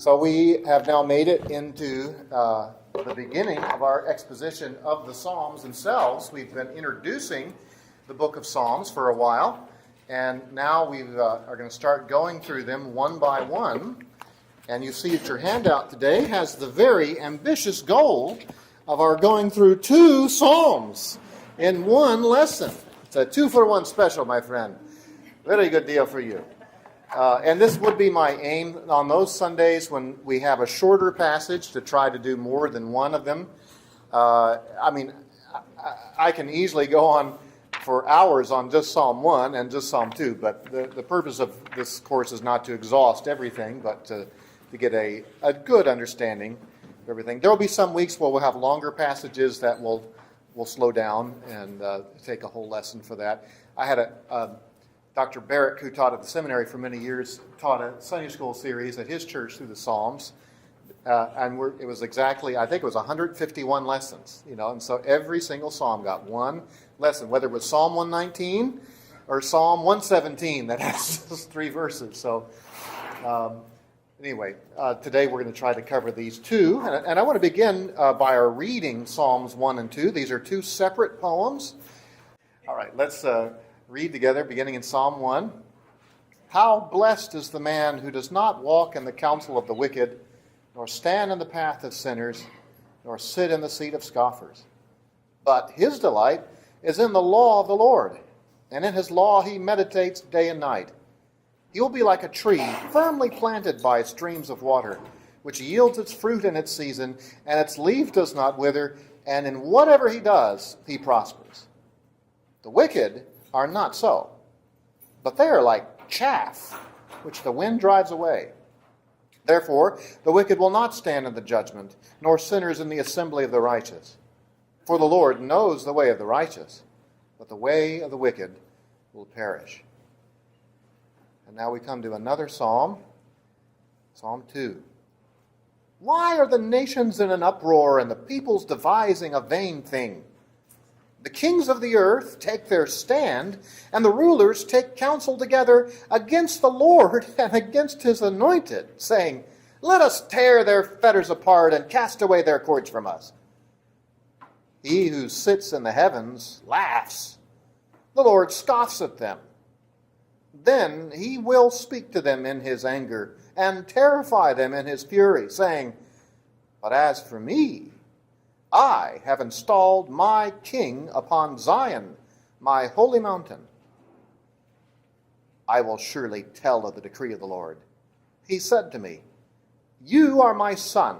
So we have now made it into the beginning of our exposition of the Psalms themselves. We've been introducing the book of Psalms for a while, and now we are going to start going through them one by one. And you see that your handout today has the very ambitious goal of our going through 2 Psalms in one lesson. It's a 2-for-1 special, my friend. Very good deal for you. And this would be my aim on those Sundays when we have a shorter passage to try to do more than one of them. I can easily go on for hours on just Psalm 1 and just Psalm 2, but the purpose of this course is not to exhaust everything, but to get a good understanding of everything. There will be some weeks where we'll have longer passages that will slow down and take a whole lesson for that. I had Dr. Barrett, who taught at the seminary for many years, taught a Sunday school series at his church through the Psalms, and it was exactly, I think it was 151 lessons, and so every single Psalm got one lesson, whether it was Psalm 119 or Psalm 117 that has those 3 verses. So anyway, today we're going to try to cover these 2, and I want to begin by our reading Psalms 1 and 2. These are 2 separate poems. All right, let's read together, beginning in Psalm 1. How blessed is the man who does not walk in the counsel of the wicked, nor stand in the path of sinners, nor sit in the seat of scoffers. But his delight is in the law of the Lord, and in his law he meditates day and night. He will be like a tree firmly planted by streams of water, which yields its fruit in its season, and its leaf does not wither, and in whatever he does, he prospers. The wicked are not so, but they are like chaff, which the wind drives away. Therefore, the wicked will not stand in the judgment, nor sinners in the assembly of the righteous. For the Lord knows the way of the righteous, but the way of the wicked will perish. And now we come to another psalm, Psalm 2. Why are the nations in an uproar and the peoples devising a vain thing? The kings of the earth take their stand, and the rulers take counsel together against the Lord and against his anointed, saying, Let us tear their fetters apart and cast away their cords from us. He who sits in the heavens laughs. The Lord scoffs at them. Then he will speak to them in his anger and terrify them in his fury, saying, But as for me, I have installed my king upon Zion, my holy mountain. I will surely tell of the decree of the Lord. He said to me, You are my son.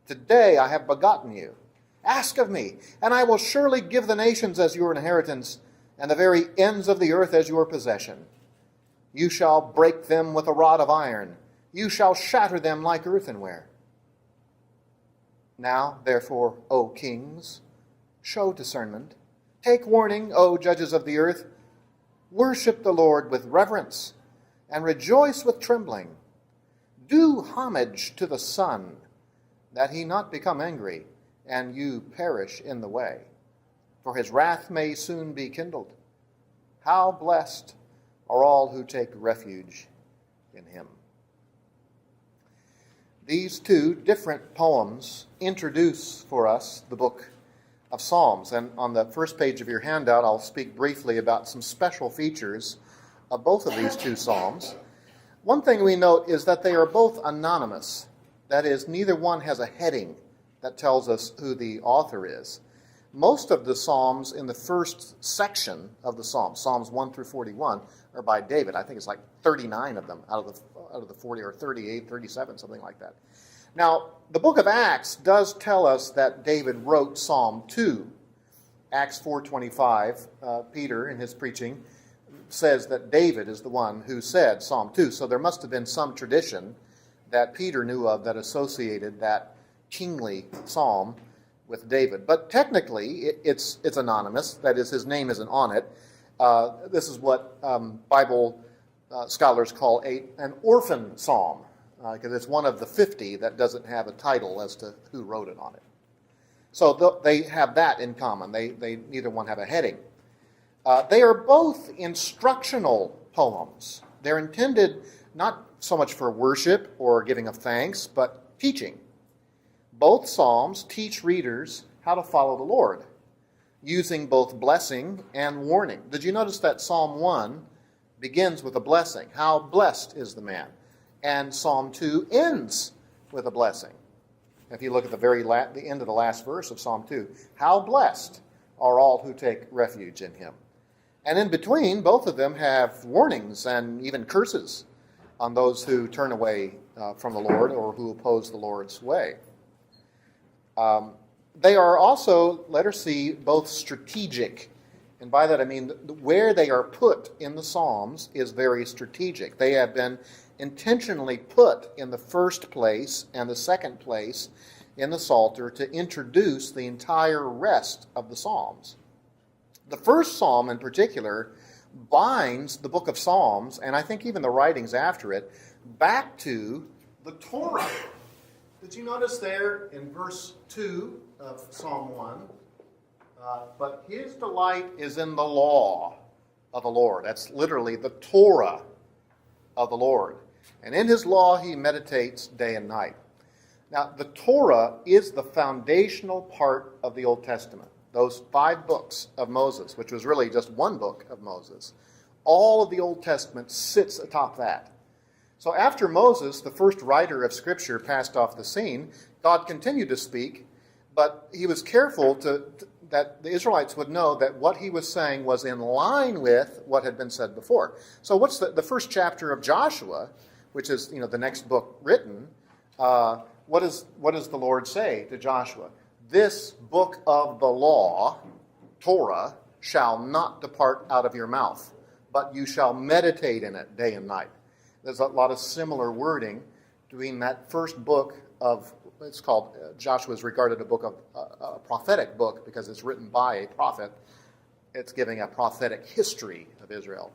Today I have begotten you. Ask of me, and I will surely give the nations as your inheritance, and the very ends of the earth as your possession. You shall break them with a rod of iron. You shall shatter them like earthenware. Now, therefore, O kings, show discernment. Take warning, O judges of the earth. Worship the Lord with reverence, and rejoice with trembling. Do homage to the Son, that he not become angry, and you perish in the way. For his wrath may soon be kindled. How blessed are all who take refuge in him. These 2 different poems introduce for us the book of Psalms. And on the first page of your handout, I'll speak briefly about some special features of both of these 2 Psalms. One thing we note is that they are both anonymous. That is, neither one has a heading that tells us who the author is. Most of the Psalms in the first section of the Psalms, Psalms 1 through 41, are by David. I think it's like 39 of them out of the 40, or 38, 37, something like that. Now, the book of Acts does tell us that David wrote Psalm 2. Acts 4:25, Peter, in his preaching, says that David is the one who said Psalm 2. So there must have been some tradition that Peter knew of that associated that kingly psalm with David. But technically, it's anonymous. That is, his name isn't on it. This is what Bible scholars call an orphan psalm, because it's one of the 50 that doesn't have a title as to who wrote it on it. So they have that in common. They neither one have a heading. They are both instructional poems. They're intended not so much for worship or giving of thanks, but teaching. Both psalms teach readers how to follow the Lord, using both blessing and warning. Did you notice that Psalm 1 begins with a blessing? How blessed is the man. And Psalm 2 ends with a blessing. If you look at the end of the last verse of Psalm 2, how blessed are all who take refuge in him. And in between, both of them have warnings and even curses on those who turn away from the Lord or who oppose the Lord's way. They are also, letter C, both strategic. And by that I mean where they are put in the Psalms is very strategic. They have been intentionally put in the first place and the second place in the Psalter to introduce the entire rest of the Psalms. The first Psalm in particular binds the book of Psalms, and I think even the writings after it, back to the Torah. Did you notice there in verse 2 of Psalm 1, but his delight is in the law of the Lord. That's literally the Torah of the Lord. And in his law he meditates day and night. Now, the Torah is the foundational part of the Old Testament. Those 5 books of Moses, which was really just one book of Moses, all of the Old Testament sits atop that. So after Moses, the first writer of Scripture, passed off the scene, God continued to speak, but he was careful that the Israelites would know that what he was saying was in line with what had been said before. So what's the first chapter of Joshua, which is the next book written, what does the Lord say to Joshua? This book of the law, Torah, shall not depart out of your mouth, but you shall meditate in it day and night. There's a lot of similar wording between that first book of, it's called, Joshua is regarded a prophetic book because it's written by a prophet. It's giving a prophetic history of Israel.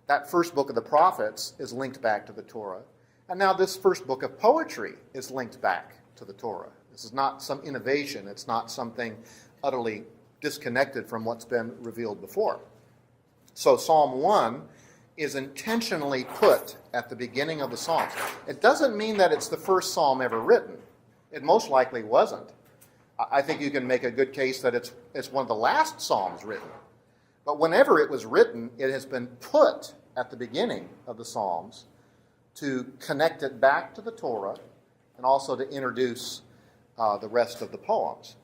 That first book of the prophets is linked back to the Torah. And now this first book of poetry is linked back to the Torah. This is not some innovation. It's not something utterly disconnected from what's been revealed before. So Psalm 1 is intentionally put at the beginning of the Psalms. It doesn't mean that it's the first psalm ever written. It most likely wasn't. I think you can make a good case that it's one of the last psalms written. But whenever it was written, it has been put at the beginning of the Psalms to connect it back to the Torah and also to introduce the rest of the poems.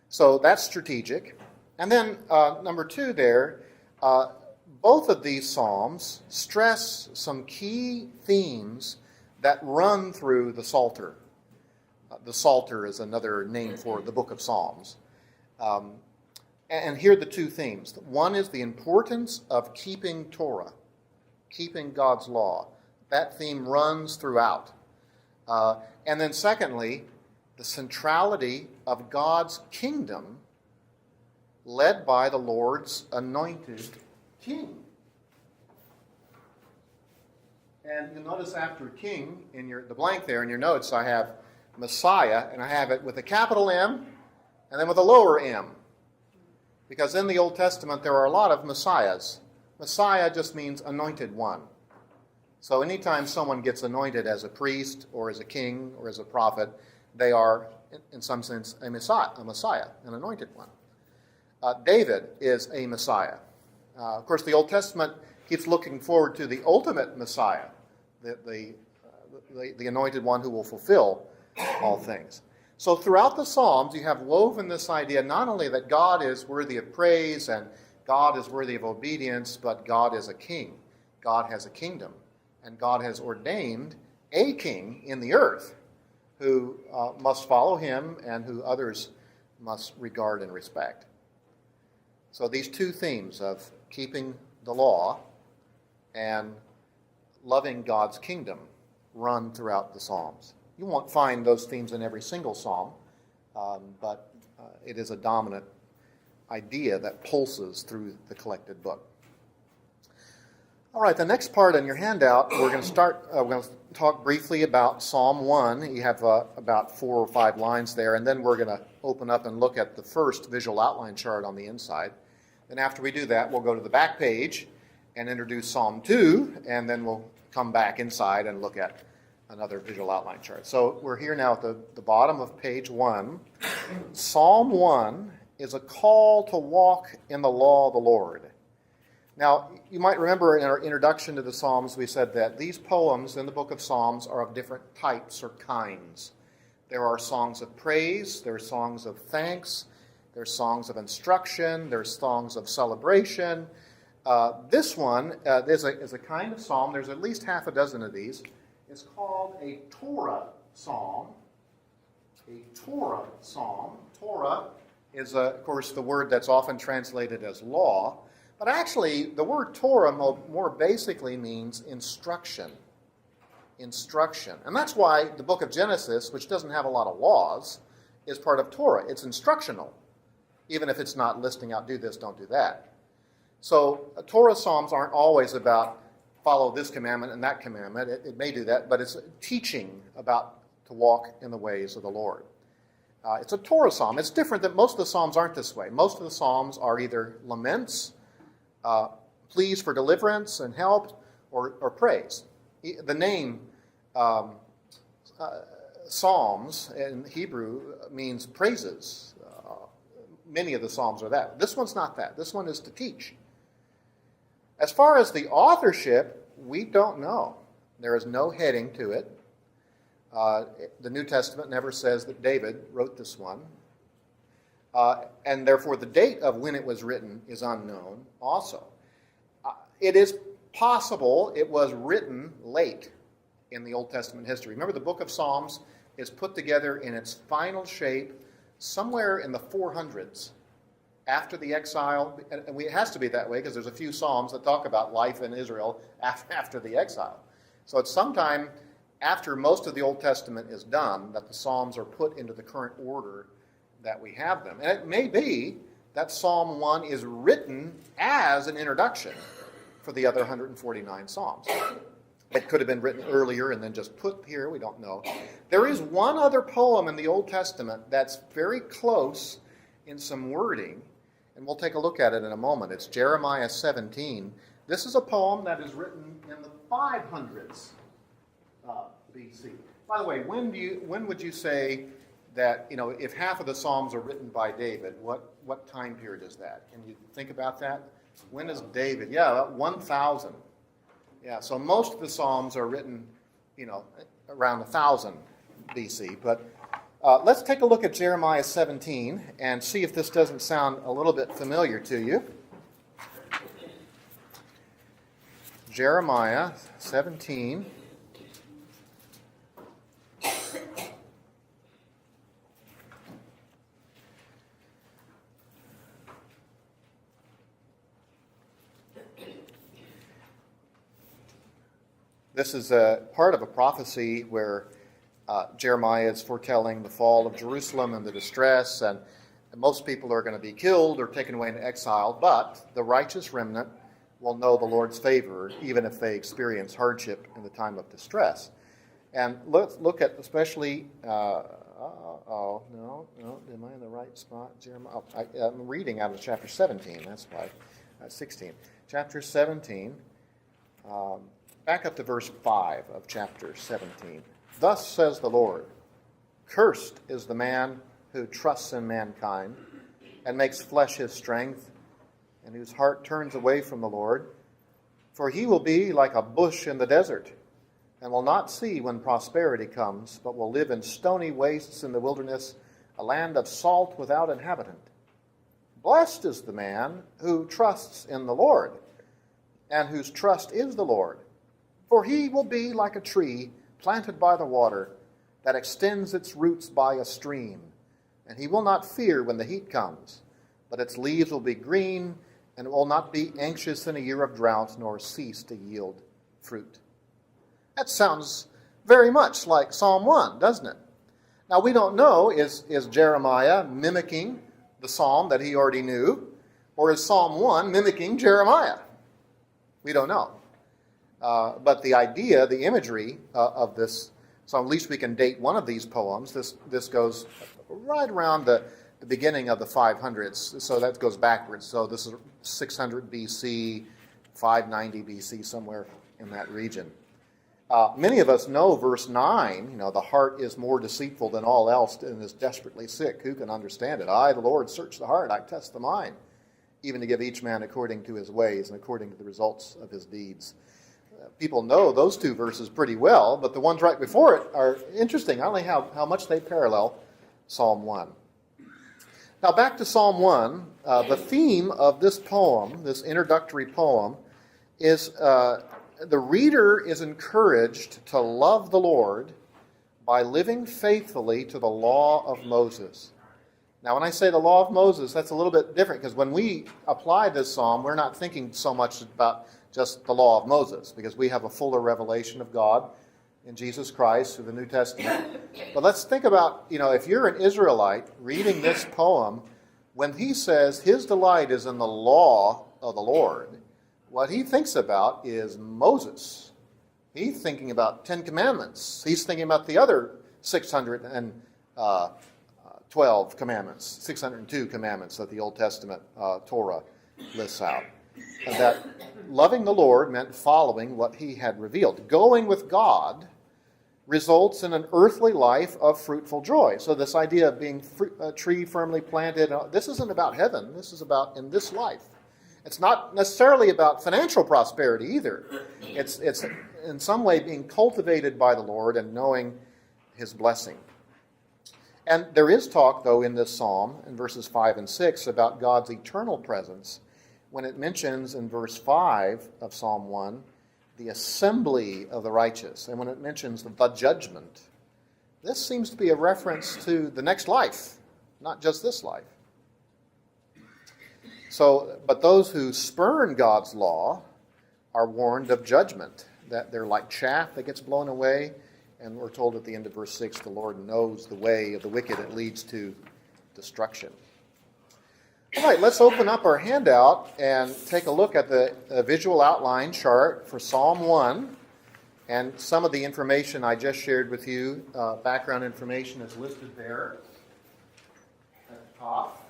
So that's strategic. And then number 2 there, both of these psalms stress some key themes that run through the Psalter. The Psalter is another name for the book of Psalms. And here are the 2 themes. One is the importance of keeping Torah, keeping God's law. That theme runs throughout. And then secondly, the centrality of God's kingdom led by the Lord's anointed king. And you'll notice after king, in the blank there in your notes, I have Messiah, and I have it with a capital M and then with a lower m. Because in the Old Testament there are a lot of Messiahs. Messiah just means anointed one. So anytime someone gets anointed as a priest or as a king or as a prophet, they are, in some sense, a Messiah, an anointed one. David is a Messiah. Of course, the Old Testament keeps looking forward to the ultimate Messiah, the anointed one who will fulfill all things. So throughout the Psalms, you have woven this idea not only that God is worthy of praise and God is worthy of obedience, but God is a king. God has a kingdom. And God has ordained a king in the earth who must follow him and who others must regard and respect. So these 2 themes of keeping the law and loving God's kingdom run throughout the Psalms. You won't find those themes in every single psalm, but it is a dominant idea that pulses through the collected book. All right, the next part on your handout, we're going to talk briefly about Psalm 1. You have about 4 or 5 lines there, and then we're going to open up and look at the first visual outline chart on the inside. Then after we do that, we'll go to the back page and introduce Psalm 2, and then we'll come back inside and look at another visual outline chart. So we're here now at the bottom of page 1. Psalm 1 is a call to walk in the law of the Lord. Now, you might remember in our introduction to the Psalms, we said that these poems in the book of Psalms are of different types or kinds. There are songs of praise, there are songs of thanks, there are songs of instruction, there are songs of celebration. This one is a kind of psalm. There's at least half a dozen of these. It's called a Torah psalm. A Torah psalm. Torah is, of course, the word that's often translated as law. But actually, the word Torah more basically means instruction. Instruction. And that's why the book of Genesis, which doesn't have a lot of laws, is part of Torah. It's instructional, even if it's not listing out, do this, don't do that. So Torah psalms aren't always about follow this commandment and that commandment. It may do that, but it's teaching about to walk in the ways of the Lord. It's a Torah psalm. It's different that most of the psalms aren't this way. Most of the psalms are either laments, pleas for deliverance and help, or praise. The name Psalms in Hebrew means praises. Many of the Psalms are that. This one's not that. This one is to teach. As far as the authorship, we don't know. There is no heading to it. The New Testament never says that David wrote this one. And therefore the date of when it was written is unknown also. It is possible it was written late in the Old Testament history. Remember, the book of Psalms is put together in its final shape somewhere in the 400s after the exile. And it has to be that way because there's a few Psalms that talk about life in Israel after the exile. So it's sometime after most of the Old Testament is done that the Psalms are put into the current order that we have them. And it may be that Psalm 1 is written as an introduction for the other 149 Psalms. It could have been written earlier and then just put here. We don't know. There is one other poem in the Old Testament that's very close in some wording, and we'll take a look at it in a moment. It's Jeremiah 17. This is a poem that is written in the 500s BC. By the way, when would you say that, if half of the Psalms are written by David, what time period is that? Can you think about that? When is David? Yeah, about 1000. Yeah, so most of the Psalms are written, around 1000 BC. But let's take a look at Jeremiah 17 and see if this doesn't sound a little bit familiar to you. Jeremiah 17. This is a part of a prophecy where Jeremiah is foretelling the fall of Jerusalem and the distress, and most people are going to be killed or taken away into exile, but the righteous remnant will know the Lord's favor even if they experience hardship in the time of distress. And let's look at especially, am I in the right spot? Jeremiah. I'm reading out of chapter 17, that's why, 16. Chapter 17. Back up to verse 5 of chapter 17. Thus says the Lord, cursed is the man who trusts in mankind and makes flesh his strength, and whose heart turns away from the Lord. For he will be like a bush in the desert, and will not see when prosperity comes, but will live in stony wastes in the wilderness, a land of salt without inhabitant. Blessed is the man who trusts in the Lord, and whose trust is the Lord. For he will be like a tree planted by the water that extends its roots by a stream. And he will not fear when the heat comes, but its leaves will be green, and it will not be anxious in a year of drought, nor cease to yield fruit. That sounds very much like Psalm 1, doesn't it? Now, we don't know, is Jeremiah mimicking the psalm that he already knew, or is Psalm 1 mimicking Jeremiah? We don't know. But the idea, the imagery of this, so at least we can date one of these poems. This goes right around the beginning of the 500s, so that goes backwards. So this is 600 BC, 590 BC, somewhere in that region. Many of us know verse 9, the heart is more deceitful than all else and is desperately sick. Who can understand it? I, the Lord, search the heart. I test the mind, even to give each man according to his ways and according to the results of his deeds. People know those two verses pretty well, but the ones right before it are interesting. I don't know how much they parallel Psalm 1. Now back to Psalm 1. The theme of this poem, this introductory poem, is the reader is encouraged to love the Lord by living faithfully to the law of Moses. Now, when I say the law of Moses, that's a little bit different, because when we apply this psalm, we're not thinking so much about just the law of Moses, because we have a fuller revelation of God in Jesus Christ through the New Testament. But let's think about, if you're an Israelite reading this poem, when he says his delight is in the law of the Lord, what he thinks about is Moses. He's thinking about 10 Commandments. He's thinking about the other 612 commandments, 602 commandments that the Old Testament Torah lists out. And that loving the Lord meant following what he had revealed. Going with God results in an earthly life of fruitful joy. So this idea of being a tree firmly planted, this isn't about heaven. This is about in this life. It's not necessarily about financial prosperity either. It's in some way being cultivated by the Lord and knowing his blessing. And there is talk, though, in this psalm, in verses 5 and 6, about God's eternal presence, when it mentions in verse 5 of Psalm 1, the assembly of the righteous, and when it mentions the judgment. This seems to be a reference to the next life, not just this life. So, but those who spurn God's law are warned of judgment, that they're like chaff that gets blown away. And we're told at the end of verse 6, the Lord knows the way of the wicked. It leads to destruction. All right, let's open up our handout and take a look at the visual outline chart for Psalm 1. And some of the information I just shared with you, background information, is listed there at the top.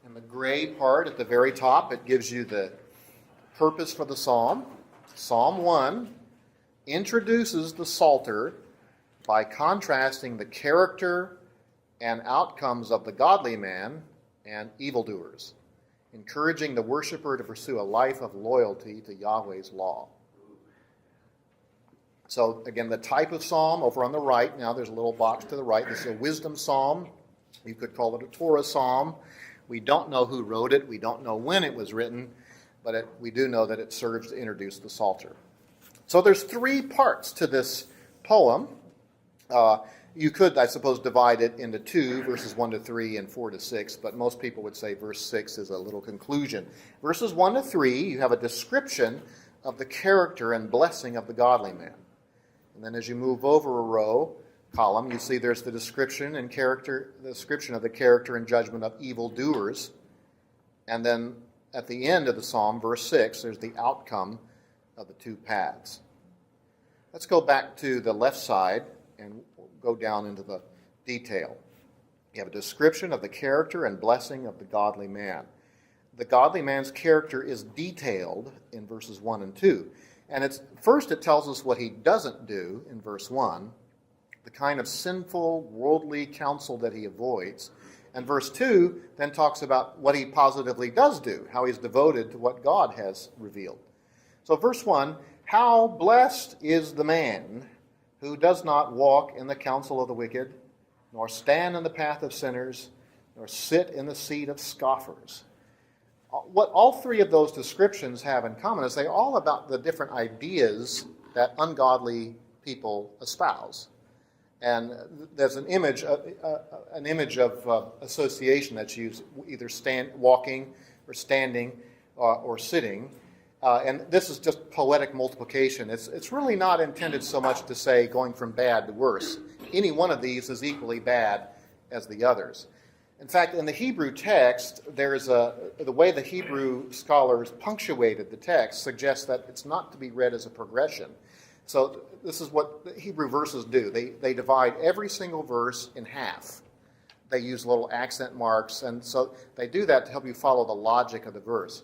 In the gray part at the very top, it gives you the purpose for the psalm. Psalm 1 introduces the Psalter by contrasting the character and outcomes of the godly man and evildoers, encouraging the worshiper to pursue a life of loyalty to Yahweh's law. So again, the type of psalm over on the right, now there's a little box to the right. This is a wisdom psalm. You could call it a Torah psalm. We don't know who wrote it. We don't know when it was written, but we do know that it serves to introduce the Psalter. So there's 3 parts to this poem. You could, I suppose, divide it into 2, verses 1 to 3 and 4 to 6, but most people would say verse 6 is a little conclusion. Verses 1 to 3, you have a description of the character and blessing of the godly man. And then as you move over a column, you see there's the description of the character and judgment of evildoers. And then at the end of the psalm, verse 6, there's the outcome of the 2 paths. Let's go back to the left side and go down into the detail. You have a description of the character and blessing of the godly man. The godly man's character is detailed in verses 1 and 2. And first it tells us what he doesn't do in verse 1, the kind of sinful, worldly counsel that he avoids. And verse 2 then talks about what he positively does do, how he's devoted to what God has revealed. So verse 1, how blessed is the man who does not walk in the counsel of the wicked, nor stand in the path of sinners, nor sit in the seat of scoffers. What all 3 of those descriptions have in common is they're all about the different ideas that ungodly people espouse. And there's an image of association that's used, either walking or standing or sitting. And this is just poetic multiplication. It's really not intended so much to say going from bad to worse. Any one of these is equally bad as the others. In fact, in the Hebrew text, the way the Hebrew scholars punctuated the text suggests that it's not to be read as a progression. So this is what the Hebrew verses do. They divide every single verse in half. They use little accent marks, and so they do that to help you follow the logic of the verse.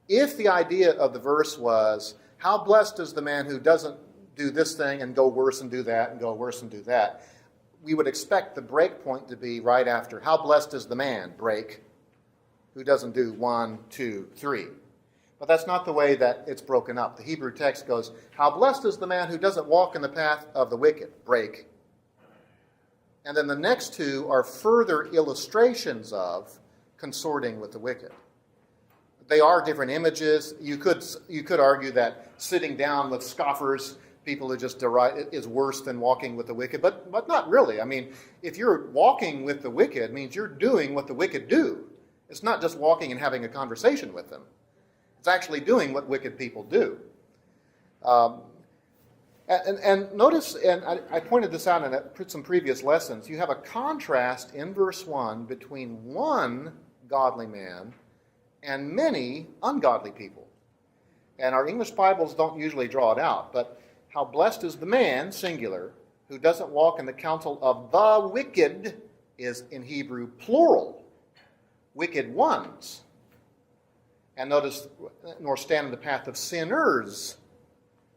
If the idea of the verse was, how blessed is the man who doesn't do this thing and go worse and do that and go worse and do that, we would expect the break point to be right after, how blessed is the man, break, who doesn't do 1, 2, 3. But that's not the way that it's broken up. The Hebrew text goes, how blessed is the man who doesn't walk in the path of the wicked, break. And then the next two are further illustrations of consorting with the wicked. They are different images. You could argue that sitting down with scoffers, people who just deride, is worse than walking with the wicked, but not really. I mean, if you're walking with the wicked, it means you're doing what the wicked do. It's not just walking and having a conversation with them. It's actually doing what wicked people do. And notice, and I pointed this out in some previous lessons, you have a contrast in verse 1 between one godly man and many ungodly people. And our English Bibles don't usually draw it out, but how blessed is the man, singular, who doesn't walk in the counsel of the wicked is in Hebrew plural, wicked ones. And notice, nor stand in the path of sinners,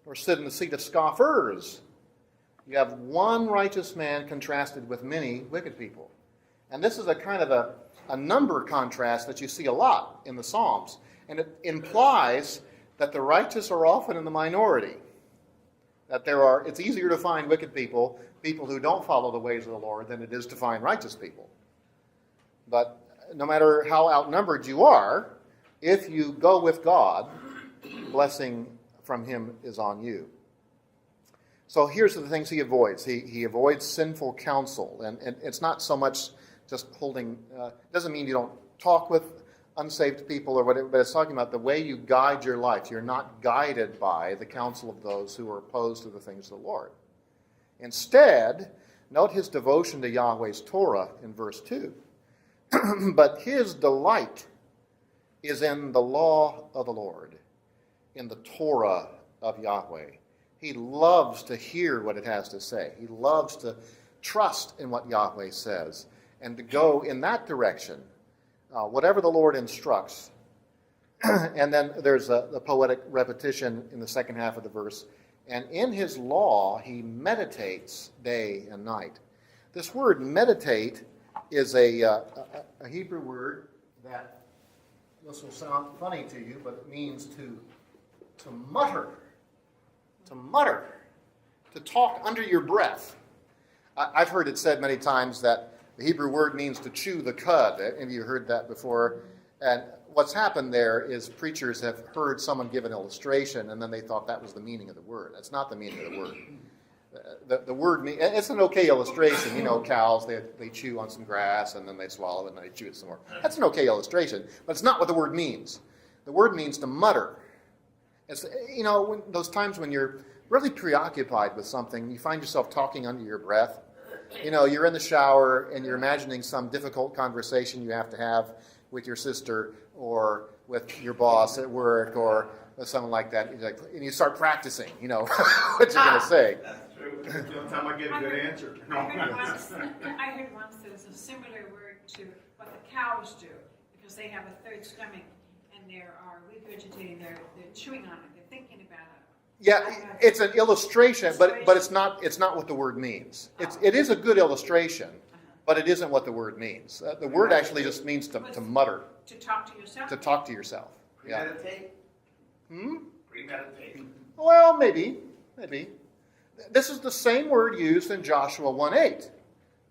nor sit in the seat of scoffers. You have one righteous man contrasted with many wicked people. And this is a kind of a number contrast that you see a lot in the Psalms. And it implies that the righteous are often in the minority. That it's easier to find wicked people who don't follow the ways of the Lord, than it is to find righteous people. But no matter how outnumbered you are, if you go with God, blessing from him is on you. So here's the things he avoids. He avoids sinful counsel. And it's not so much just holding, doesn't mean you don't talk with unsaved people or whatever, but it's talking about the way you guide your life. You're not guided by the counsel of those who are opposed to the things of the Lord. Instead, note his devotion to Yahweh's Torah in verse 2. But his delight is in the law of the Lord, in the Torah of Yahweh. He loves to hear what it has to say. He loves to trust in what Yahweh says and to go in that direction, whatever the Lord instructs. And then there's the poetic repetition in the second half of the verse. And in his law he meditates day and night. This word meditate is a Hebrew word that, this will sound funny to you, but it means to mutter, to talk under your breath. I've heard it said many times that the Hebrew word means to chew the cud. Have you heard that before? And what's happened there is preachers have heard someone give an illustration, and then they thought that was the meaning of the word. That's not the meaning of the word. The word, it's an okay illustration. You know, cows, they chew on some grass, and then they swallow it, and then they chew it some more. That's an okay illustration, but it's not what the word means. The word means to mutter. It's, you know, those times when you're really preoccupied with something, you find yourself talking under your breath. You know, you're in the shower, and you're imagining some difficult conversation you have to have with your sister or with your boss at work or with someone like that. And you start practicing, you know, what you're going to say. Sometime I get a good answer. I heard once there's a similar word to what the cows do, because they have a third stomach and they are regurgitating, they're chewing on it, they're thinking about it. Yeah, it's an illustration, but it's not what the word means. It is a good illustration, but it isn't what the word means. The word actually just means to mutter. To talk to yourself? To talk to yourself. Yeah. Premeditate? Premeditate. Well, maybe. This is the same word used in Joshua 1:8.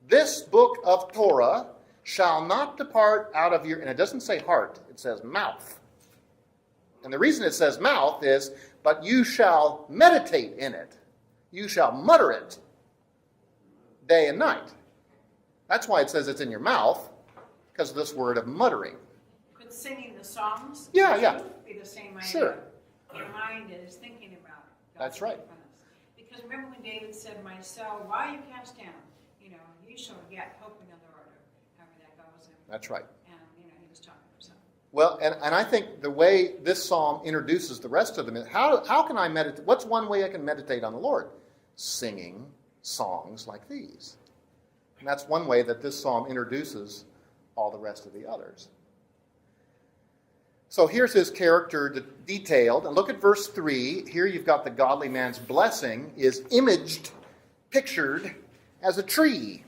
This book of Torah shall not depart out of your, and it doesn't say heart, it says mouth. And the reason it says mouth is, but you shall meditate in it. You shall mutter it day and night. That's why it says it's in your mouth, because of this word of muttering. Could singing the songs be the same idea? Sure. Your mind is thinking about it. That's right. Because remember when David said, my soul, why are you cast down? You know, you shall yet hope in the Lord, or however that goes. That's right. And, you know, he was talking to himself. Well, and I think the way this psalm introduces the rest of them is, how can I meditate? What's one way I can meditate on the Lord? Singing songs like these. And that's one way that this psalm introduces all the rest of the others. So here's his character detailed. And look at verse 3. Here you've got the godly man's blessing is imaged, pictured as a tree.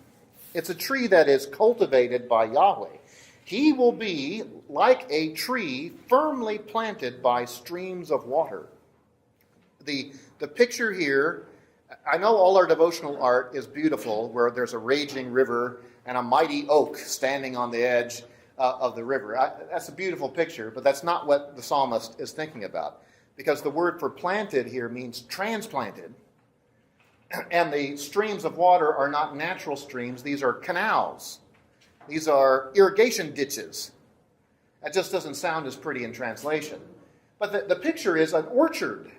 It's a tree that is cultivated by Yahweh. He will be like a tree firmly planted by streams of water. The picture here, I know all our devotional art is beautiful, where there's a raging river and a mighty oak standing on the edge of the river. That's a beautiful picture, but that's not what the psalmist is thinking about. Because the word for planted here means transplanted. And the streams of water are not natural streams. These are canals. These are irrigation ditches. That just doesn't sound as pretty in translation. But the picture is an orchard.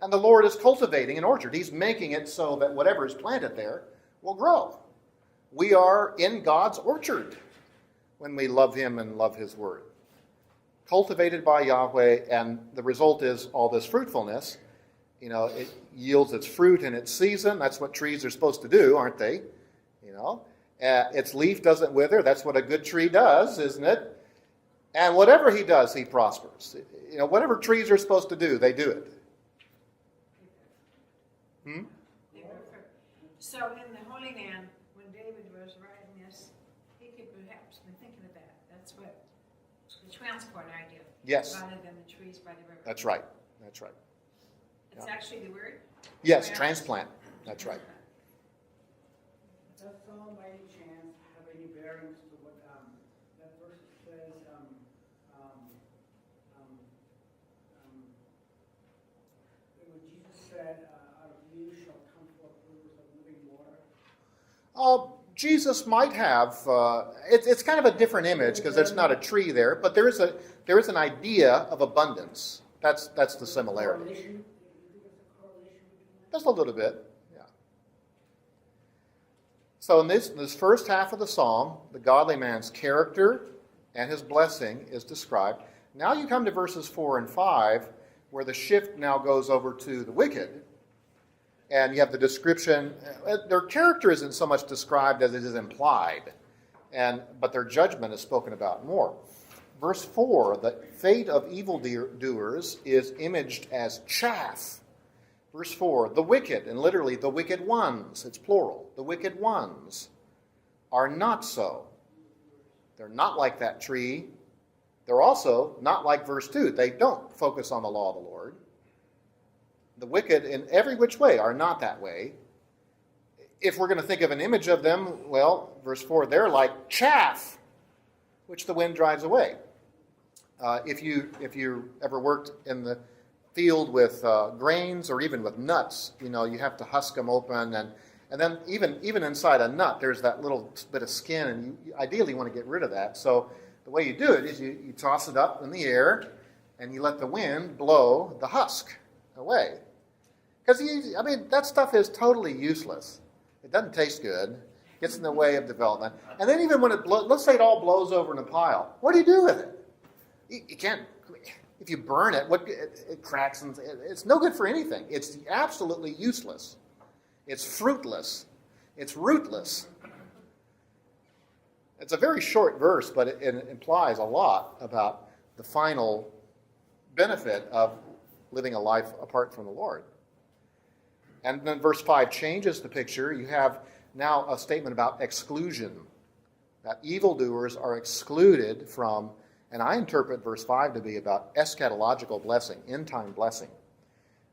And the Lord is cultivating an orchard. He's making it so that whatever is planted there will grow. We are in God's orchard when we love Him and love His Word. Cultivated by Yahweh, and the result is all this fruitfulness. You know, it yields its fruit in its season. That's what trees are supposed to do, aren't they? You know, its leaf doesn't wither. That's what a good tree does, isn't it? And whatever he does, he prospers. You know, whatever trees are supposed to do, they do it. So in the Holy Land, when David was writing this, he could perhaps be thinking of that. That's what the transport idea. Yes. Rather than the trees by the river. That's right. That's right. It's actually the word? Yes, transplant. That's right. Does Psalm by any chance have any bearings to what that verse says? When Jesus said, "Out of you shall come forth rivers of living water." Jesus might have. It's kind of a different image because there's not a tree there, but there is an idea of abundance. That's the similarity. You think it's a correlation between that? Just a little bit, yeah. So in this first half of the psalm, the godly man's character and his blessing is described. Now you come to verses 4 and 5, where the shift now goes over to the wicked. And you have the description. Their character isn't so much described as it is implied, but their judgment is spoken about more. Verse 4, the fate of evildoers is imaged as chaff. Verse 4, the wicked, and literally the wicked ones, it's plural, the wicked ones are not so. They're not like that tree. They're also not like verse 2. They don't focus on the law of the Lord. The wicked in every which way are not that way. If we're going to think of an image of them, well, verse 4, they're like chaff, which the wind drives away. If you ever worked in the field with grains or even with nuts, you know, you have to husk them open, and then even inside a nut, there's that little bit of skin, and you ideally want to get rid of that. So the way you do it is you toss it up in the air, and you let the wind blow the husk away. Because, that stuff is totally useless. It doesn't taste good. It gets in the way of development. And then even when it blows, let's say it all blows over in a pile. What do you do with it? You can't, if you burn it, it cracks, and it's no good for anything. It's absolutely useless. It's fruitless. It's rootless. It's a very short verse, but it implies a lot about the final benefit of living a life apart from the Lord. And then verse 5 changes the picture. You have now a statement about exclusion, that evildoers are excluded from, and I interpret verse 5 to be about eschatological blessing, end-time blessing.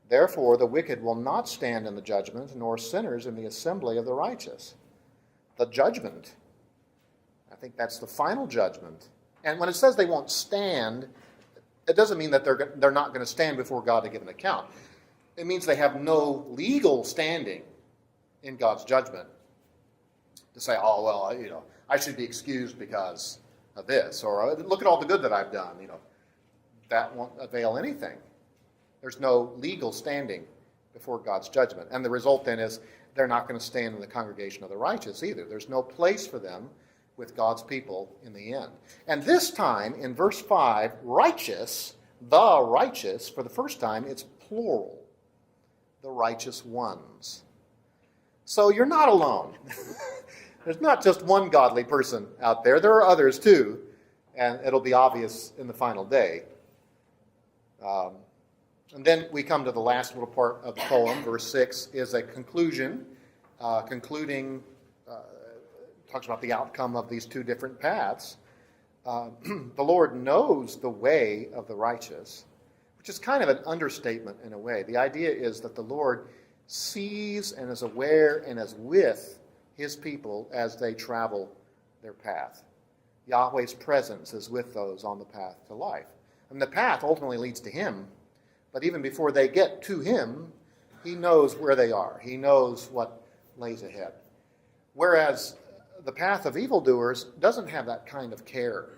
Therefore, the wicked will not stand in the judgment, nor sinners in the assembly of the righteous. The judgment, I think that's the final judgment. And when it says they won't stand, it doesn't mean that they're not going to stand before God to give an account. It means they have no legal standing in God's judgment to say, oh, well, I should be excused because of this, or look at all the good that I've done. That won't avail anything. There's no legal standing before God's judgment. And the result then is they're not going to stand in the congregation of the righteous either. There's no place for them with God's people in the end. And this time, in verse 5, righteous, the righteous, for the first time, it's plural. The righteous ones. So you're not alone. There's not just one godly person out there. There are others too. And it'll be obvious in the final day. And then we come to the last little part of the poem. Verse 6 is a conclusion, talks about the outcome of these two different paths. The Lord knows the way of the righteous, which is kind of an understatement in a way. The idea is that the Lord sees and is aware and is with his people as they travel their path. Yahweh's presence is with those on the path to life. And the path ultimately leads to him, but even before they get to him, he knows where they are. He knows what lays ahead. Whereas the path of evildoers doesn't have that kind of care.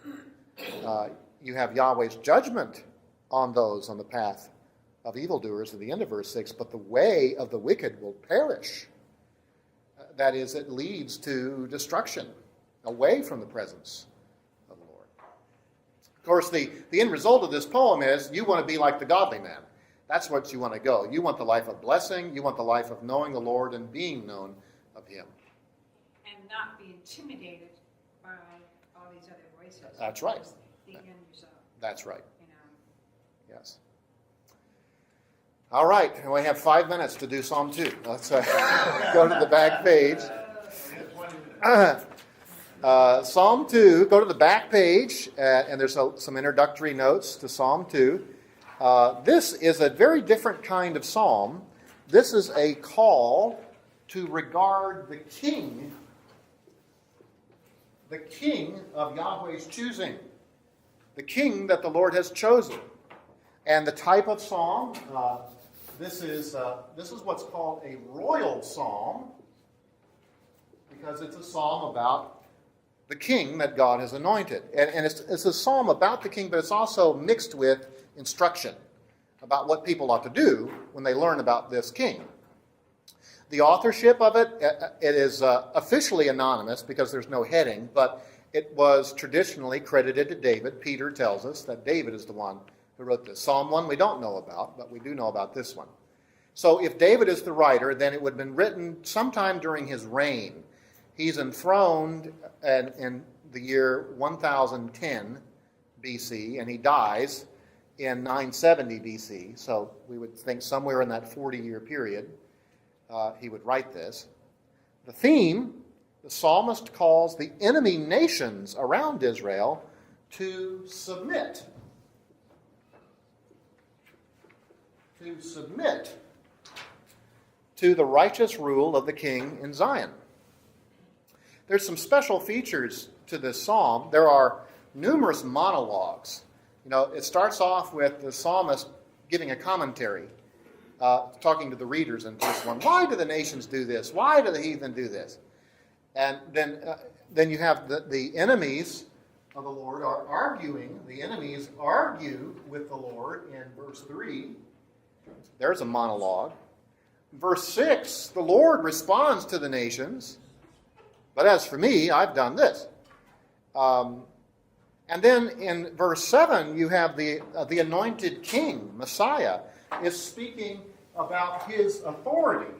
You have Yahweh's judgment on those on the path of evildoers at the end of verse 6, but the way of the wicked will perish. That is, it leads to destruction, away from the presence of the Lord. Of course, the end result of this poem is you want to be like the godly man. That's what you want to go. You want the life of blessing. You want the life of knowing the Lord and being known of him. And not be intimidated by all these other voices. That's right. The end result. That's right. You know. Yes. All right. We have 5 minutes to do Psalm 2. Let's go to the back page. Psalm 2, go to the back page, and there's some introductory notes to Psalm 2. This is a very different kind of psalm. This is a call to regard the king of Yahweh's choosing, the king that the Lord has chosen. And the type of psalm, this is what's called a royal psalm, because it's a psalm about the king that God has anointed. And it's a psalm about the king, but it's also mixed with instruction about what people ought to do when they learn about this king. The authorship of it is officially anonymous because there's no heading, but it was traditionally credited to David. Peter tells us that David is the one who wrote this. Psalm 1 we don't know about, but we do know about this one. So if David is the writer, then it would have been written sometime during his reign. He's enthroned in the year 1010 BC, and he dies in 970 BC. So we would think somewhere in that 40-year period he would write this. The theme, the psalmist calls the enemy nations around Israel to submit. To submit to the righteous rule of the king in Zion. There's some special features to this psalm. There are numerous monologues. You know, it starts off with the psalmist giving a commentary, talking to the readers in verse 1. Why do the nations do this? Why do the heathen do this? And then you have the enemies of the Lord are arguing. The enemies argue with the Lord in verse 3. There's a monologue. Verse 6, the Lord responds to the nations. But as for me, I've done this. And then in verse 7, you have the anointed king, Messiah, is speaking about his authority.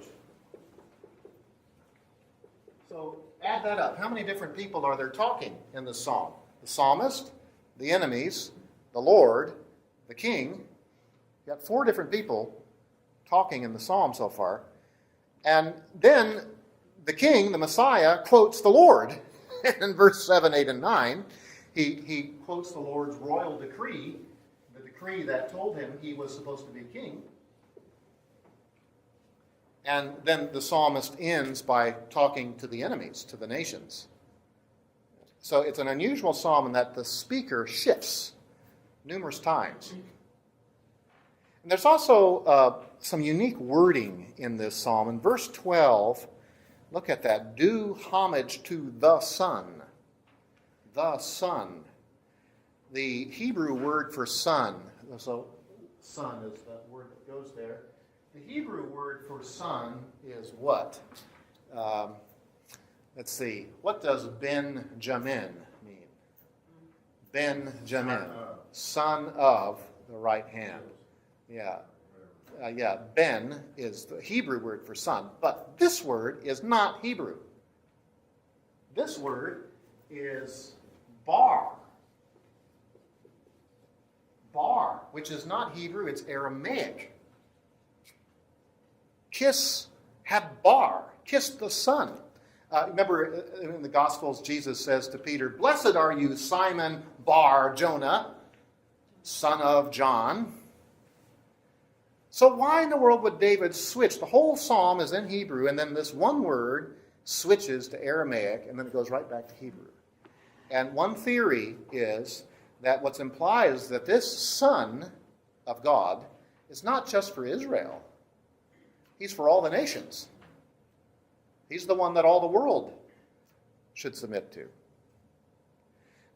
So add that up. How many different people are there talking in this psalm? The psalmist, the enemies, the Lord, the king. You've got 4 different people talking in the psalm so far. And then the king, the Messiah, quotes the Lord. In verse 7, 8, and 9, he quotes the Lord's royal decree, the decree that told him he was supposed to be king. And then the psalmist ends by talking to the enemies, to the nations. So it's an unusual psalm in that the speaker shifts numerous times. And there's also some unique wording in this psalm. In verse 12, look at that. Do homage to the Son. The Son. The Hebrew word for son, so son is the word that goes there. The Hebrew word for son is what? Let's see. What does Ben-Jamin mean? Ben-Jamin. Son of the right hand. Yeah. Ben is the Hebrew word for son, but this word is not Hebrew. This word is bar. bar, which is not Hebrew, it's Aramaic. Kiss Habar, kiss the Son. Remember in the Gospels, Jesus says to Peter, "Blessed are you, Simon Bar Jonah, son of John." So why in the world would David switch? The whole psalm is in Hebrew, and then this one word switches to Aramaic, and then it goes right back to Hebrew. And one theory is that what's implied is that this Son of God is not just for Israel. He's for all the nations. He's the one that all the world should submit to.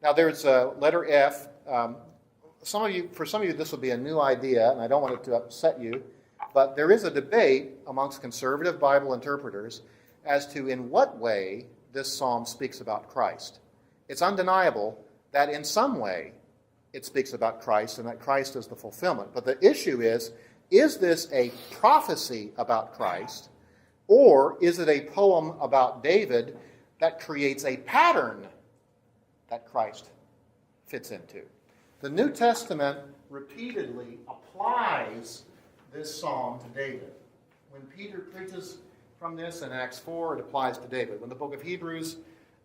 Now there's a letter F. For some of you, this will be a new idea, and I don't want it to upset you, but there is a debate amongst conservative Bible interpreters as to in what way this psalm speaks about Christ. It's undeniable that in some way it speaks about Christ and that Christ is the fulfillment. But the issue is this a prophecy about Christ, or is it a poem about David that creates a pattern that Christ fits into? The New Testament repeatedly applies this psalm to David. When Peter preaches from this in Acts 4, it applies to David. When the book of Hebrews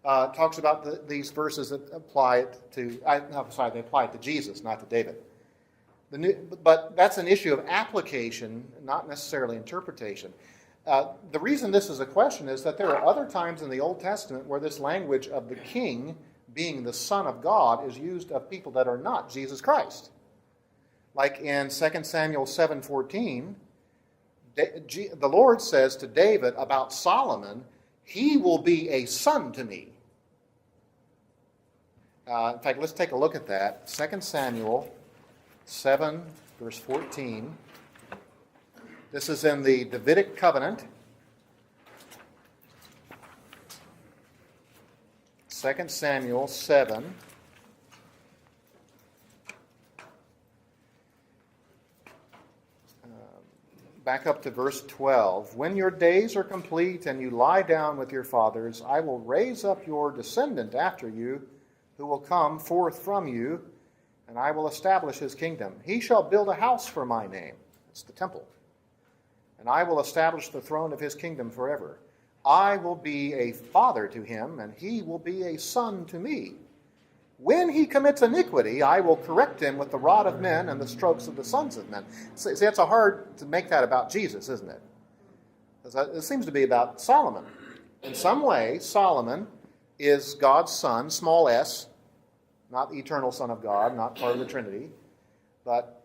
talks about these verses that apply it to, they apply it to Jesus, not to David. But that's an issue of application, not necessarily interpretation. The reason this is a question is that there are other times in the Old Testament where this language of the king being the Son of God is used of people that are not Jesus Christ. Like in 2 Samuel 7:14, the Lord says to David about Solomon, "He will be a son to me." In fact, let's take a look at that. 2 Samuel 7, verse 14. This is in the Davidic covenant. 2 Samuel 7. Back up to verse 12. "When your days are complete and you lie down with your fathers, I will raise up your descendant after you, who will come forth from you, and I will establish his kingdom. He shall build a house for my name." That's the temple. "And I will establish the throne of his kingdom forever. I will be a father to him, and he will be a son to me. When he commits iniquity, I will correct him with the rod of men and the strokes of the sons of men." See, it's hard to make that about Jesus, isn't it? It seems to be about Solomon. In some way, Solomon is God's son, small s, not the eternal Son of God, not part of the Trinity. But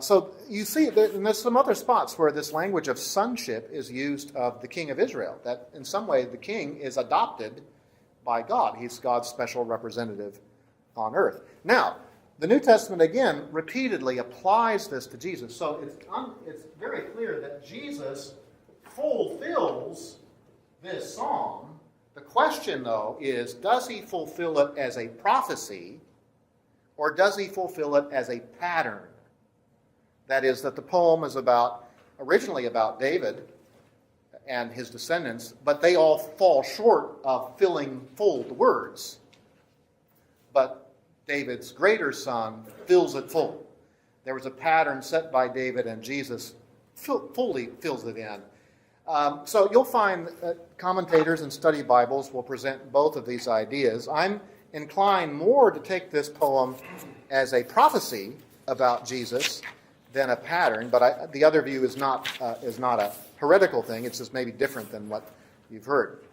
so you see, there's some other spots where this language of sonship is used of the king of Israel, that in some way the king is adopted by God. He's God's special representative on earth. Now, the New Testament, again, repeatedly applies this to Jesus. So it's very clear that Jesus fulfills this psalm. The question, though, is does he fulfill it as a prophecy, or does he fulfill it as a pattern? That is, that the poem is originally about David and his descendants, but they all fall short of filling full the words. But David's greater son fills it full. There was a pattern set by David, and Jesus fully fills it in. So you'll find that commentators and study Bibles will present both of these ideas. I'm inclined more to take this poem as a prophecy about Jesus than a pattern, but the other view is not a heretical thing. It's just maybe different than what you've heard.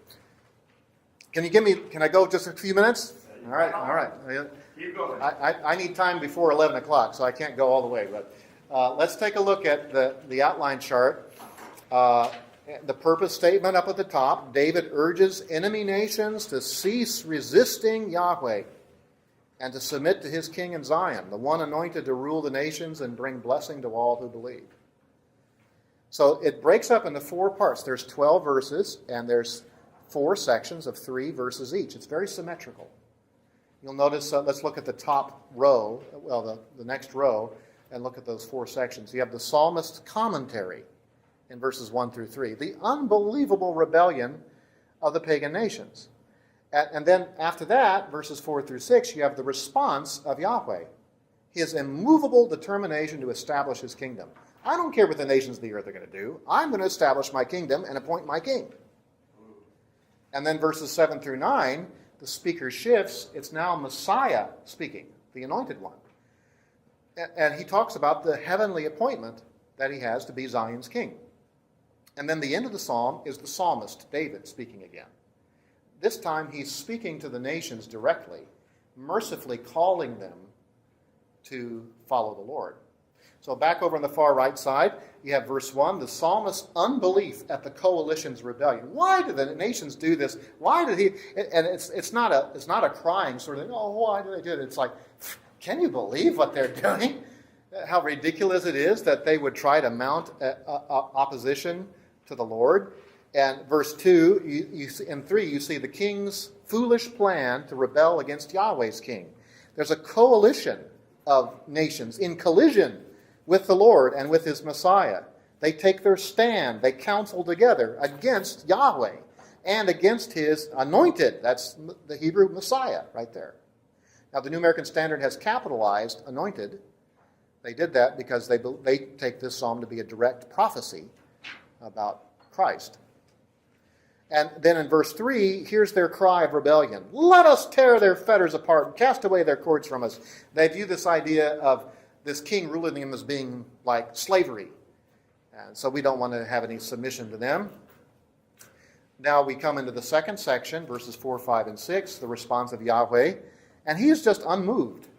Can I go just a few minutes? All right. Keep going. I need time before 11 o'clock, so I can't go all the way. But let's take a look at the outline chart. The purpose statement up at the top. David urges enemy nations to cease resisting Yahweh and to submit to his king in Zion, the one anointed to rule the nations and bring blessing to all who believe. So it breaks up into 4 parts. There's 12 verses, and there's 4 sections of 3 verses each. It's very symmetrical. You'll notice, let's look at the top row, the next row, and look at those 4 sections. You have the psalmist's commentary in verses 1 through 3, the unbelievable rebellion of the pagan nations. And then after that, verses 4 through 6, you have the response of Yahweh. his immovable determination to establish his kingdom. I don't care what the nations of the earth are going to do. I'm going to establish my kingdom and appoint my king. And then verses 7 through 9, the speaker shifts. It's now Messiah speaking, the anointed one. And he talks about the heavenly appointment that he has to be Zion's king. And then the end of the psalm is the psalmist, David, speaking again. This time he's speaking to the nations directly, mercifully calling them to follow the Lord. So back over on the far right side, you have verse 1, the psalmist's unbelief at the coalition's rebellion. Why did the nations do this? Why did he? And it's not a crying sort of thing, oh, why did they do it? It's like, can you believe what they're doing? How ridiculous it is that they would try to mount opposition to the Lord. And verse 2, and 3, you see the king's foolish plan to rebel against Yahweh's king. There's a coalition of nations in collision with the Lord and with his Messiah. They take their stand. They counsel together against Yahweh and against his anointed. That's the Hebrew Messiah right there. Now, the New American Standard has capitalized anointed. They did that because they take this psalm to be a direct prophecy about Christ. And then in verse 3, here's their cry of rebellion. Let us tear their fetters apart and cast away their cords from us. They view this idea of this king ruling them as being like slavery. And so we don't want to have any submission to them. Now we come into the second section, verses 4, 5, and 6, the response of Yahweh. And he is just unmoved.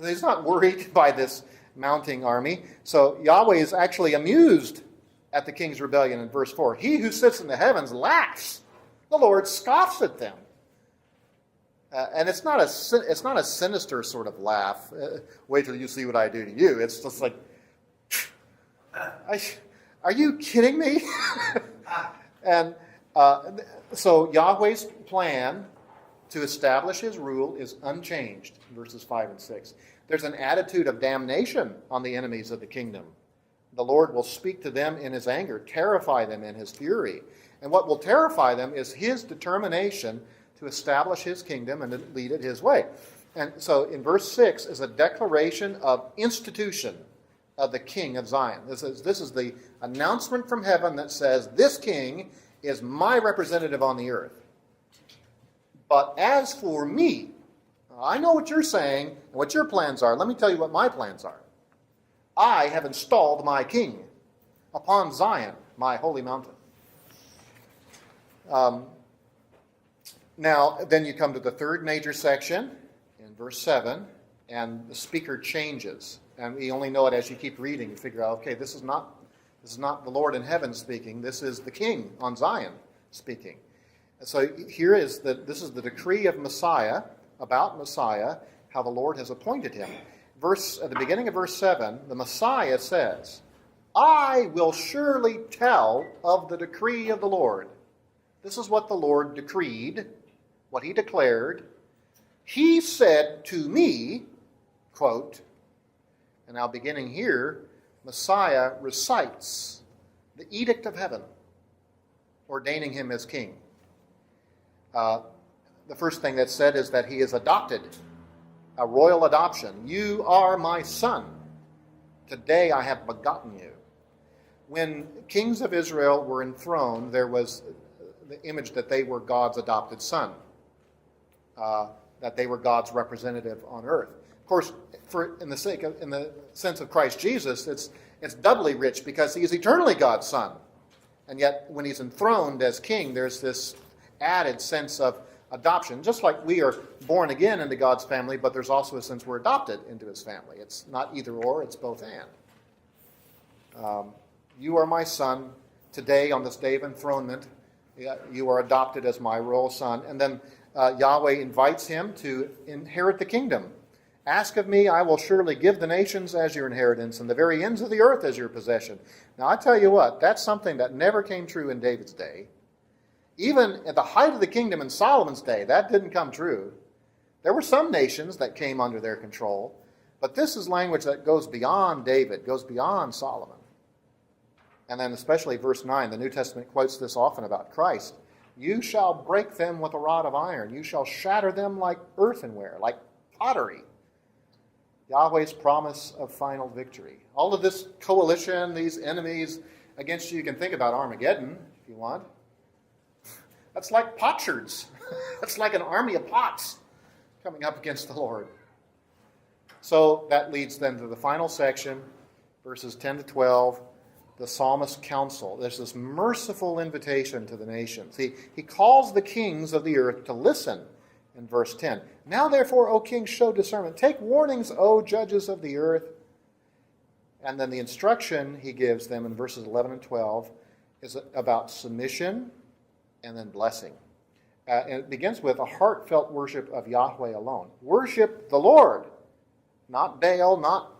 He's not worried by this mounting army. So Yahweh is actually amused at the king's rebellion in verse 4. He who sits in the heavens laughs. The Lord scoffs at them. And it's not a sinister sort of laugh. Wait till you see what I do to you. It's just like, are you kidding me? And so Yahweh's plan to establish his rule is unchanged, verses 5 and 6. There's an attitude of damnation on the enemies of the kingdom. The Lord will speak to them in his anger, terrify them in his fury. And what will terrify them is his determination to establish his kingdom and to lead it his way. And so in verse 6 is a declaration of institution of the king of Zion. This is the announcement from heaven that says, this king is my representative on the earth. But as for me, I know what you're saying and what your plans are. Let me tell you what my plans are. I have installed my king upon Zion, my holy mountain. Now, then you come to the third major section in verse 7, and the speaker changes. And we only know it as you keep reading. You figure out, okay, this is not the Lord in heaven speaking. This is the king on Zion speaking. And so this is the decree of Messiah, about Messiah, how the Lord has appointed him. At the beginning of verse 7, the Messiah says, I will surely tell of the decree of the Lord. This is what the Lord decreed, what he declared. He said to me, quote, and now beginning here, Messiah recites the edict of heaven, ordaining him as king. The first thing that's said is that he is adopted, a royal adoption. You are my son. Today I have begotten you. When kings of Israel were enthroned, there was the image that they were God's adopted son, that they were God's representative on earth. Of course, in the sense of Christ Jesus, it's doubly rich because he is eternally God's son. And yet, when he's enthroned as king, there's this added sense of adoption. Just like we are born again into God's family, but there's also a sense we're adopted into his family. It's not either or, it's both and. You are my son. Today, on this day of enthronement, you are adopted as my royal son. And then Yahweh invites him to inherit the kingdom. Ask of me, I will surely give the nations as your inheritance and the very ends of the earth as your possession. Now, I tell you what, that's something that never came true in David's day. Even at the height of the kingdom in Solomon's day, that didn't come true. There were some nations that came under their control, but this is language that goes beyond David, goes beyond Solomon. And then especially verse 9, the New Testament quotes this often about Christ. You shall break them with a rod of iron. You shall shatter them like earthenware, like pottery. Yahweh's promise of final victory. All of this coalition, these enemies against you can think about Armageddon, if you want. That's like potsherds. That's like an army of pots coming up against the Lord. So that leads then to the final section, verses 10 to 12, the psalmist's counsel. There's this merciful invitation to the nations. He calls the kings of the earth to listen in verse 10. Now therefore, O kings, show discernment. Take warnings, O judges of the earth. And then the instruction he gives them in verses 11 and 12 is about submission and then blessing. And it begins with a heartfelt worship of Yahweh alone. Worship the Lord, not Baal, not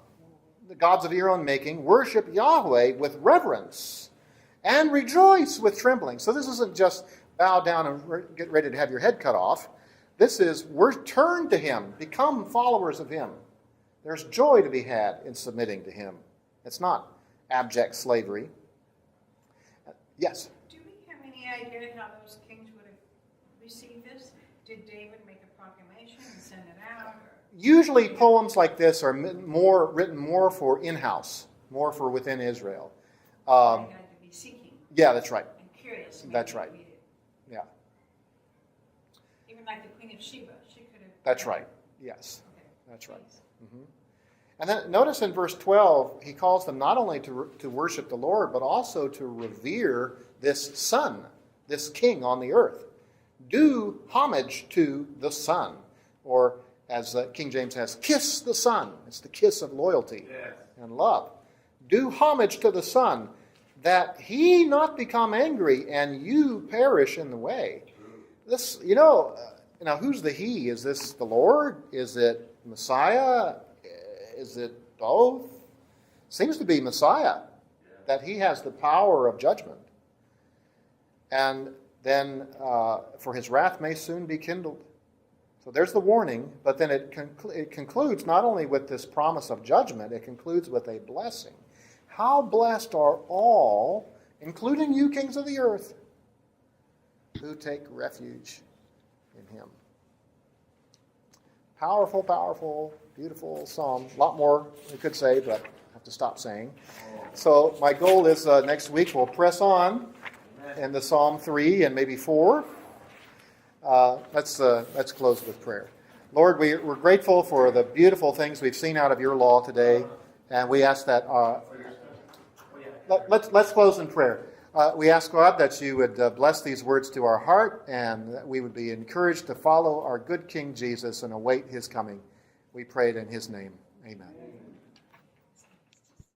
the gods of your own making. Worship Yahweh with reverence and rejoice with trembling. So this isn't just bow down and get ready to have your head cut off. This is, turn to him, become followers of him. There's joy to be had in submitting to him. It's not abject slavery. Yes? Do we have any idea how those kings would have received this? Did David make a proclamation and send it out? Or? Usually poems like this are written more for in-house, more for within Israel. They had to be seeking. Yeah, that's right. And curious. That's right. Read it. Yeah, Even like the Queen of Sheba, she could have. that's right. Yes, Okay. that's right. Mm-hmm. And then notice in verse 12, he calls them not only to worship the Lord, but also to revere this Son, this King on the earth. Do homage to the Son, or as King James has, kiss the Son. It's the kiss of loyalty and love. Do homage to the Son, that he not become angry and you perish in the way. This, now who's the he? Is this the Lord? Is it Messiah? Is it both? Seems to be Messiah, that he has the power of judgment. And then, for his wrath may soon be kindled. So there's the warning, but then it concludes not only with this promise of judgment, it concludes with a blessing. How blessed are all, including you kings of the earth, who take refuge in him. Powerful, powerful, beautiful psalm. A lot more we could say, but I have to stop saying. So my goal is next week we'll press on in the Psalm 3 and maybe 4. Let's close with prayer. Lord, we're grateful for the beautiful things we've seen out of your law today, and we ask that. Let's close in prayer. We ask, God, that you would bless these words to our heart, and that we would be encouraged to follow our good King Jesus and await his coming. We pray it in his name. Amen.